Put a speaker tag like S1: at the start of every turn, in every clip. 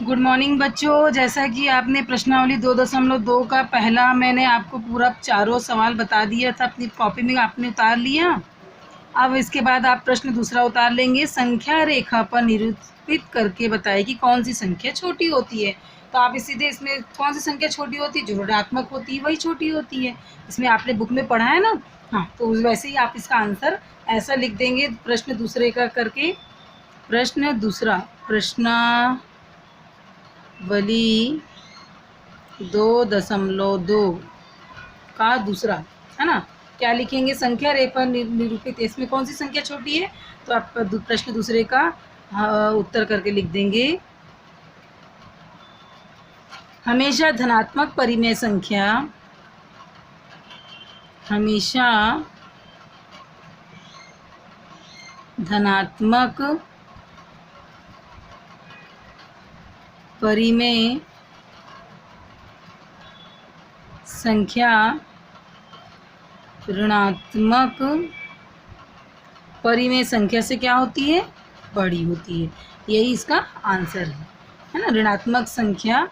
S1: Good morning बच्चों। जैसा कि आपने प्रश्नावली 2.2 का पहला मैंने आपको पूरा चारों सवाल बता दिया था, अपनी कॉपी में आपने उतार लिया। अब इसके बाद आप प्रश्न दूसरा उतार लेंगे। संख्या रेखा पर निरूपित करके बताइए कि कौन सी संख्या छोटी होती है। तो आप सीधे इसमें कौन सी संख्या छोटी होती है, जो ऋणात्मक होती है वही छोटी होती है। इसमें आपने बुक में पढ़ा है ना। हाँ, तो वैसे ही आप इसका आंसर ऐसा लिख देंगे प्रश्न दूसरे का करके। प्रश्न दूसरा, प्रश्नावली 2.2 का दूसरा है ना। क्या लिखेंगे? संख्या रेखा निरूपित, इसमें कौन सी संख्या छोटी है, तो आप प्रश्न दूसरे का उत्तर करके लिख देंगे। हमेशा धनात्मक परिमेय संख्या, हमेशा धनात्मक परिमेय संख्या ऋणात्मक परिमेय संख्या से क्या होती है? बड़ी होती है। यही इसका आंसर है ना। ऋणात्मक संख्या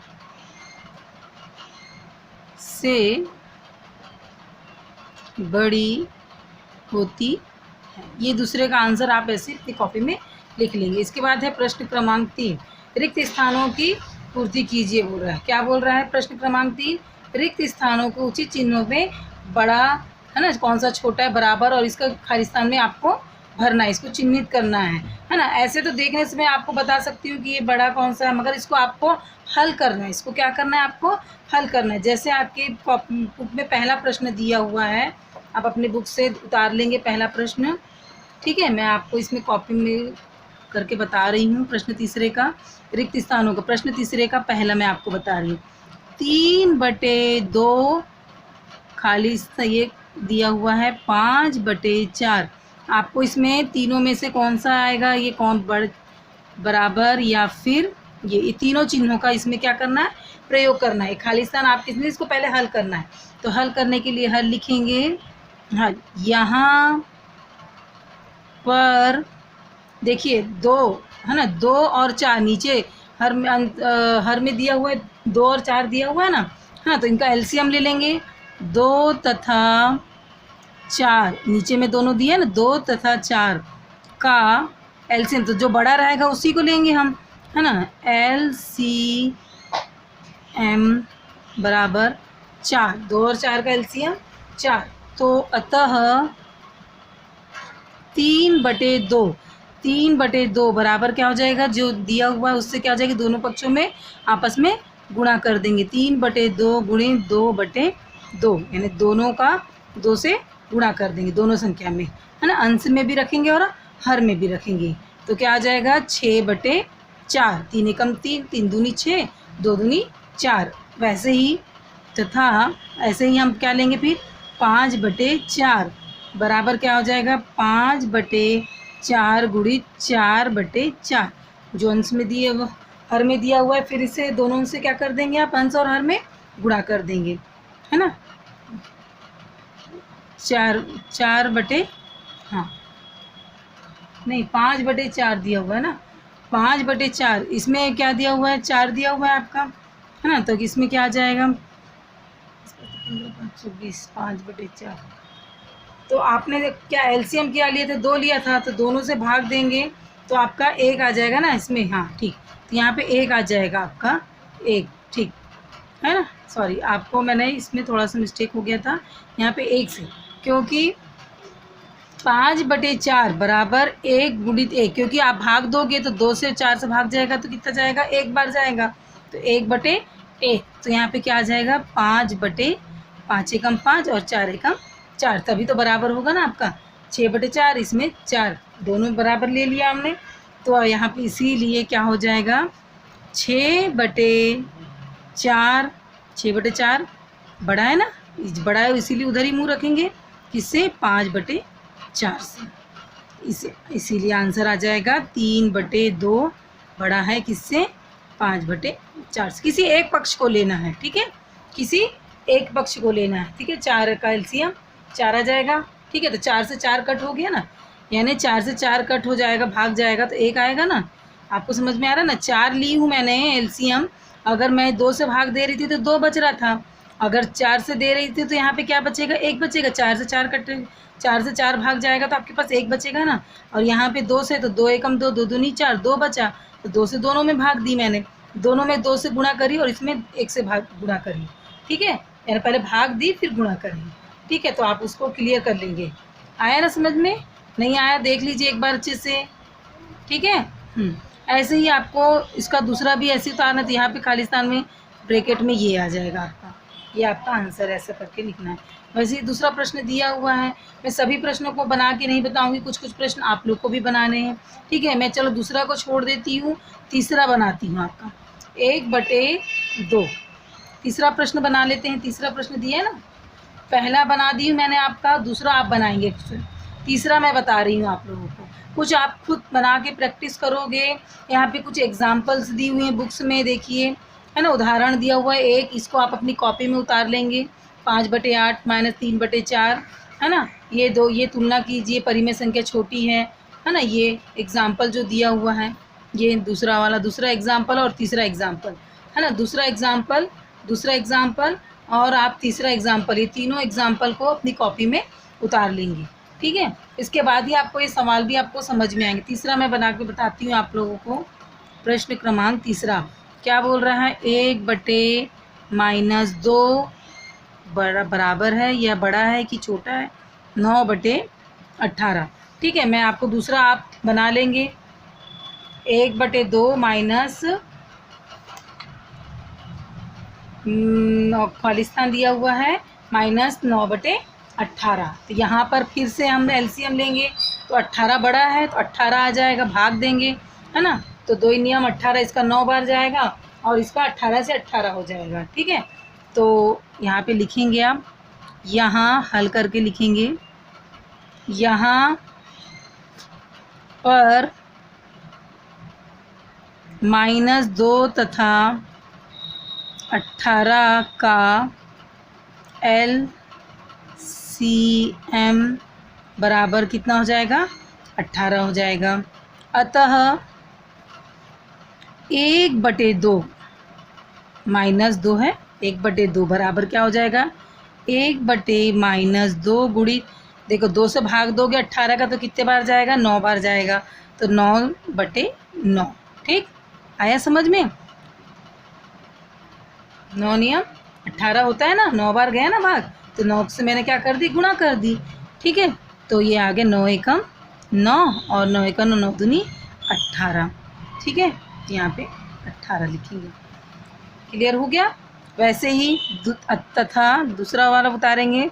S1: से बड़ी होती है। ये दूसरे का आंसर आप ऐसे अपनी कॉपी में लिख लेंगे। इसके बाद है प्रश्न क्रमांक 3, रिक्त स्थानों की पूर्ति कीजिए बोल रहा है। क्या बोल रहा है? प्रश्न क्रमांक 3, रिक्त स्थानों को उचित चिन्हों में बड़ा है ना, कौन सा छोटा है, बराबर और इसका खाली स्थान में आपको भरना है, इसको चिन्हित करना है ना। ऐसे तो देखने से मैं आपको बता सकती हूँ कि ये बड़ा कौन सा है, मगर इसको आपको हल करना है। इसको क्या करना है? आपको हल करना है। जैसे आपके बुक में पहला प्रश्न दिया हुआ है, आप अपने बुक से उतार लेंगे पहला प्रश्न। ठीक है, मैं आपको इसमें कॉपी में करके बता रही हूँ। प्रश्न तीसरे का, रिक्त स्थानों का, प्रश्न तीसरे का पहला मैं आपको बता रही हूँ। 3/2 खाली ये दिया हुआ है 5/4। आपको इसमें तीनों में से कौन सा आएगा? ये कौन बराबर या फिर ये तीनों चिन्हों का इसमें क्या करना है? प्रयोग करना है। खाली स्थान आप किसने, इसको पहले हल करना है। तो हल करने के लिए हल लिखेंगे। हाँ, यहाँ पर देखिए 2 है ना, 2 और 4 नीचे हर में दिया हुआ है, 2 और 4 दिया हुआ है ना। हाँ, तो इनका एलसीएम ले लेंगे। 2 तथा 4 नीचे में दोनों दिए ना, 2 तथा 4 का एलसीएम, तो जो बड़ा रहेगा उसी को लेंगे हम, है ना। एलसीएम बराबर 4, 2 और 4 का एलसीएम 4। तो अतः 3/2 बराबर क्या हो जाएगा? जो दिया हुआ है उससे क्या हो जाएगा? दोनों पक्षों में आपस में गुणा कर देंगे। 3/2 गुणे 2/2, यानी दोनों का 2 से गुणा कर देंगे, दोनों संख्या में, है ना। अंश में भी रखेंगे और हर में भी रखेंगे। तो क्या आ जाएगा? 6/4। 3 एकम 3, 3 दूनी 6, 2 दूनी 4। वैसे ही तथा ऐसे ही हम क्या लेंगे फिर? 5/4 बराबर क्या हो जाएगा? 5/4 गुणित 4/4। जो अंश में दिए वो हर में दिया हुआ है, फिर इसे दोनों से क्या कर देंगे आप? अंश और हर में गुणा कर देंगे, है ना। 5/4 दिया हुआ है ना। 5/4 इसमें क्या दिया हुआ है? 4 दिया हुआ है आपका, है ना। तो इसमें क्या आ जाएगा? 25, 5/4। तो आपने क्या एलसीएम क्या लिए थे? 2 लिया था, तो दोनों से भाग देंगे तो आपका 1 आ जाएगा ना इसमें। हाँ ठीक, तो यहाँ पे 1 आ जाएगा आपका, 1, ठीक है ना। सॉरी, आपको मैंने इसमें थोड़ा सा मिस्टेक हो गया था यहाँ पे 1 से, क्योंकि 5/4 बराबर 1 गुणित 1, क्योंकि आप भाग दोगे तो 2 से 4 से भाग जाएगा तो कितना जाएगा? 1 बार जाएगा, तो 1/1। तो यहाँ पे क्या आ जाएगा? 5/5 एकम 5 और 4 एकम 4, तभी तो बराबर होगा ना आपका। 6/4 इसमें 4, दोनों बराबर ले लिया हमने। तो यहाँ पे इसीलिए क्या हो जाएगा? 6/4, 6/4 बड़ा है ना, बड़ा है इसीलिए उधर ही मुँह रखेंगे। किससे? 5/4 से। इसीलिए आंसर आ जाएगा 3/2 बड़ा है किससे? 5/4 से। किसी एक पक्ष को लेना है, ठीक है, किसी एक पक्ष को लेना है, ठीक है। 4 का एलसीएम 4 आ जाएगा, ठीक है। तो 4 से 4 कट हो गया ना, यानी 4 से 4 कट हो जाएगा, भाग जाएगा तो 1 आएगा ना। आपको समझ में आ रहा है ना, 4 ली हूँ मैंने एलसीएम, अगर मैं 2 से भाग दे रही थी तो 2 बच रहा था, अगर 4 से दे रही थी तो यहाँ पे क्या बचेगा, 1 बचेगा, 4 से 4 कटे, 4 से 4 भाग जाएगा तो आपके पास 1 बचेगा ना, और यहाँ पे 2 से तो 2 एकम 2, 2 दूनी 4, 2 बचा, तो 2 से दोनों में भाग दी मैंने, दोनों में 2 से गुणा करी और इसमें 1 से भाग गुणा करी, ठीक है, यानी पहले भाग दी फिर गुणा करी, ठीक है, तो आप उसको क्लियर कर लेंगे। आया ना समझ में, नहीं आया देख लीजिए एक बार अच्छे से, ठीक है। ऐसे ही आपको इसका दूसरा भी ऐसे उतारना, तो यहाँ पे खालिस्तान में ब्रैकेट में ये आ जाएगा आपका, ये आपका आंसर ऐसा करके लिखना है। वैसे ही दूसरा प्रश्न दिया हुआ है, मैं सभी प्रश्नों को बना के नहीं बताऊंगी, कुछ कुछ प्रश्न आप लोग को भी बनाने हैं, ठीक है। मैं चलो दूसरा को छोड़ देती हूँ, तीसरा बनाती हूँ आपका 1/2, तीसरा प्रश्न बना लेते हैं। तीसरा प्रश्न दिया है ना, पहला बना दी हूँ मैंने आपका, दूसरा आप बनाएंगे, तीसरा मैं बता रही हूँ आप लोगों को, कुछ आप खुद बना के प्रैक्टिस करोगे। यहाँ पे कुछ एग्जाम्पल्स दी हुई हैं बुक्स में, देखिए है ना, उदाहरण दिया हुआ है एक, इसको आप अपनी कॉपी में उतार लेंगे, 5/8 - 3/4, है ना, ये दो, ये तुलना कीजिए, परिमेय संख्या छोटी है ना, ये एग्जाम्पल जो दिया हुआ है, ये दूसरा वाला, दूसरा एग्जाम्पल और तीसरा एग्जाम्पल, है ना, दूसरा एग्जाम्पल और आप तीसरा एग्जाम्पल, ये तीनों एग्जाम्पल को अपनी कॉपी में उतार लेंगे, ठीक है। इसके बाद ही आपको ये सवाल भी आपको समझ में आएंगे। तीसरा मैं बना के बताती हूँ आप लोगों को, प्रश्न क्रमांक तीसरा क्या बोल रहा है, 1/-2 बड़ा बराबर है या बड़ा है कि छोटा है 9/18, ठीक है। मैं आपको दूसरा आप बना लेंगे, 1/2 माइनस खालिस्तान दिया हुआ है -9/18, तो यहाँ पर फिर से हम एलसीएम लेंगे, तो 18 बड़ा है तो 18 आ जाएगा, भाग देंगे, है ना, तो 2 नियम 18, इसका 9 बार जाएगा और इसका 18 से 18 हो जाएगा, ठीक है। तो यहाँ पे लिखेंगे आप, यहाँ हल करके लिखेंगे, यहाँ पर -2 तथा 18 का LCM बराबर कितना हो जाएगा, 18 हो जाएगा। अतः 1/2 -2 है, 1/2 बराबर क्या हो जाएगा, 1/-2 गुणित, देखो 2 से भाग दोगे 18 का तो कितने बार जाएगा, 9 बार जाएगा, तो 9/9, ठीक, आया समझ में। 9 नियम 18 होता है ना, 9 बार गया ना भाग, तो 9 से मैंने क्या कर दी, गुणा कर दी, ठीक है। तो ये आगे 9 एकम 9 और 9 एकम 9 दूनी 18, ठीक है, यहाँ पे 18 लिखेंगे, क्लियर हो गया। वैसे ही तथा दूसरा वाला उतारेंगे,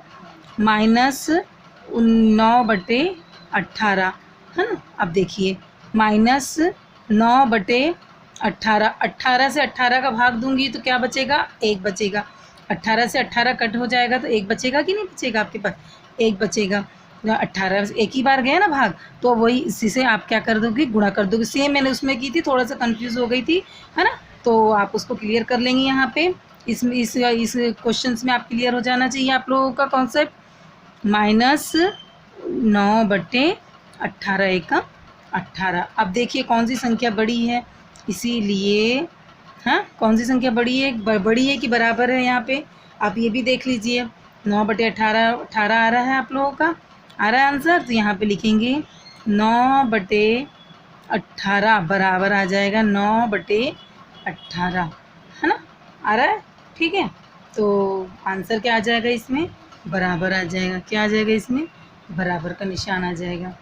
S1: -9/18, है ना। अब देखिए -9/18, 18 से 18 का भाग दूंगी तो क्या बचेगा, 1 बचेगा, 18 से 18 कट हो जाएगा तो 1 बचेगा कि नहीं बचेगा, आपके पास 1 बचेगा, 18 एक ही बार गया ना भाग, तो वही इसी से आप क्या कर दोगे, गुणा कर दोगे। सेम मैंने उसमें की थी, थोड़ा सा कंफ्यूज हो गई थी, है ना, तो आप उसको क्लियर कर लेंगे यहाँ पे, इसमें इस क्वेश्चन में आप क्लियर हो जाना चाहिए आप लोगों का कॉन्सेप्ट। -9/18 एकम 18। अब देखिए कौन सी संख्या बड़ी है, इसीलिए हाँ, कौन सी संख्या बड़ी है, बड़ी है कि बराबर है, यहाँ पे आप ये भी देख लीजिए। 9/18 18 आ रहा है आप लोगों का, आ रहा है आंसर, तो यहाँ पे लिखेंगे 9/18 बराबर आ जाएगा 9/18, है ना, आ रहा है, ठीक है। तो आंसर क्या आ जाएगा इसमें, बराबर आ जाएगा, क्या आ जाएगा इसमें, बराबर का निशान आ जाएगा,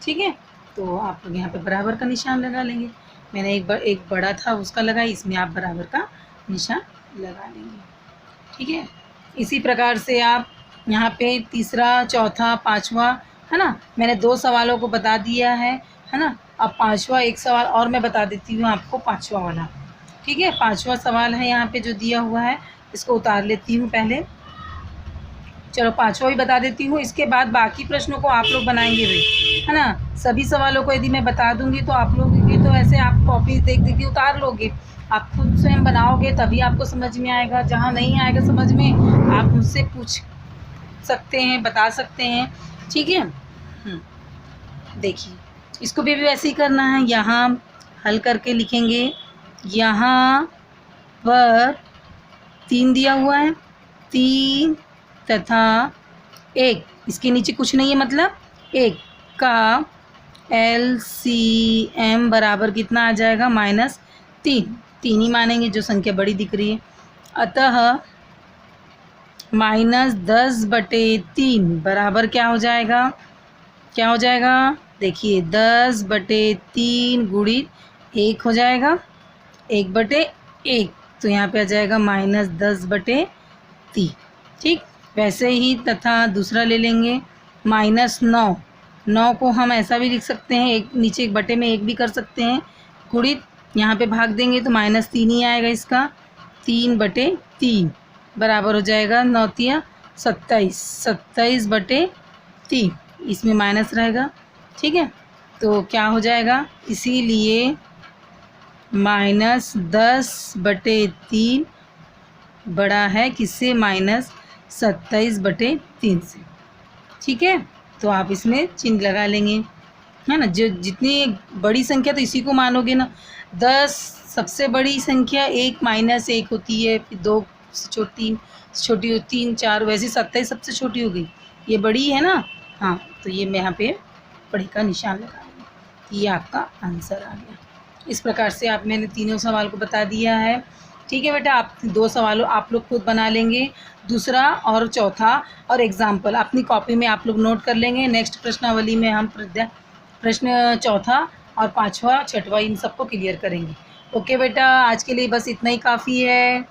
S1: ठीक है। तो आप लोग यहाँ पे बराबर का निशान लगा लेंगे, मैंने एक बड़ा था उसका लगाई, इसमें आप बराबर का निशान लगा लेंगे, ठीक है। इसी प्रकार से आप यहाँ पे तीसरा, चौथा, पाँचवा, है ना, मैंने 2 सवालों को बता दिया है ना। अब पाँचवा एक सवाल और मैं बता देती हूँ आपको, पाँचवा वाला, ठीक है। पाँचवा सवाल है यहाँ पे जो दिया हुआ है, इसको उतार लेती हूँ पहले, चलो पाँचवा भी बता देती हूँ, इसके बाद बाकी प्रश्नों को आप लोग बनाएंगे भाई, है ना। सभी सवालों को यदि मैं बता दूंगी तो आप लोग की तो ऐसे आप कॉपी देख देख के उतार लोगे, आप खुद स्वयं बनाओगे तभी आपको समझ में आएगा। जहाँ नहीं आएगा समझ में, आप मुझसे पूछ सकते हैं, बता सकते हैं, ठीक है। देखिए इसको भी वैसे ही करना है, यहाँ हल करके लिखेंगे। यहाँ पर 3 दिया हुआ है, 3 तथा 1, इसके नीचे कुछ नहीं है, मतलब 1 का LCM बराबर कितना आ जाएगा, -3। 3 ही मानेंगे, जो संख्या बड़ी दिख रही है। अतः -10/3 बराबर क्या हो जाएगा, क्या हो जाएगा, देखिए 10/3 गुणित 1 हो जाएगा, 1/1, तो यहाँ पे आ जाएगा -10/3। ठीक, वैसे ही तथा दूसरा ले लेंगे -9। 9 को हम ऐसा भी लिख सकते हैं, एक नीचे एक बटे में 1 भी कर सकते हैं, गुणित यहाँ पे भाग देंगे तो -3 ही आएगा इसका, 3/3 बराबर हो जाएगा 9 तिया 27, 27/3, इसमें माइनस रहेगा। ठीक है, तो क्या हो जाएगा, इसीलिए -10/3 बड़ा है किससे, -27/3 से। ठीक है, तो आप इसमें चिन्ह लगा लेंगे, है ना। जो जितनी बड़ी संख्या तो इसी को मानोगे ना। 10 सबसे बड़ी संख्या, 1 -1 होती है, फिर 2 से छोटी छोटी 3 4, वैसे 27 सबसे छोटी हो गई, ये बड़ी है ना। हाँ, तो ये मैं यहाँ पे बड़ी का निशान लगा दूँगी, ये आपका आंसर आ गया। इस प्रकार से आप मैंने तीनों सवाल को बता दिया है। ठीक है बेटा, आप 2 सवालों आप लोग खुद बना लेंगे, दूसरा और चौथा और एग्जाम्पल अपनी कॉपी में आप लोग नोट कर लेंगे। नेक्स्ट प्रश्नावली में हम प्रश्न चौथा और 5वां 6वां इन सबको क्लियर करेंगे। ओके बेटा, आज के लिए बस इतना ही काफ़ी है।